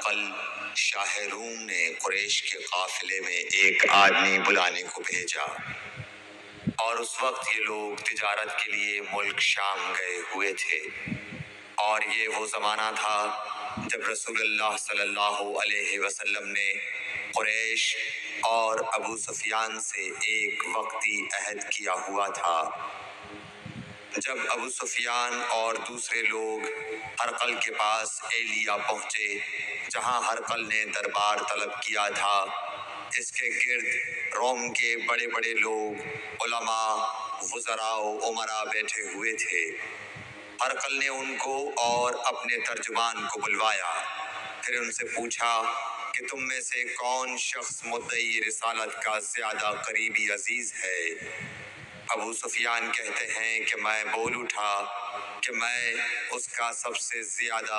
ہرقل شاہ روم نے قریش کے قافلے میں ایک آدمی بلانے کو بھیجا، اور اس وقت یہ لوگ تجارت کے لیے ملک شام گئے ہوئے تھے، اور یہ وہ زمانہ تھا جب رسول اللہ صلی اللہ علیہ وسلم نے قریش اور ابو سفیان سے ایک وقتی عہد کیا ہوا تھا۔ جب ابو سفیان اور دوسرے لوگ ہرقل کے پاس ایلیا پہنچے، جہاں ہرقل نے دربار طلب کیا تھا، اس کے گرد روم کے بڑے بڑے لوگ، علماء، وزراء و امراء بیٹھے ہوئے تھے۔ ہرقل نے ان کو اور اپنے ترجمان کو بلوایا، پھر ان سے پوچھا کہ تم میں سے کون شخص مدعی رسالت کا زیادہ قریبی عزیز ہے؟ ابو سفیان کہتے ہیں کہ میں بول اٹھا کہ میں اس کا سب سے زیادہ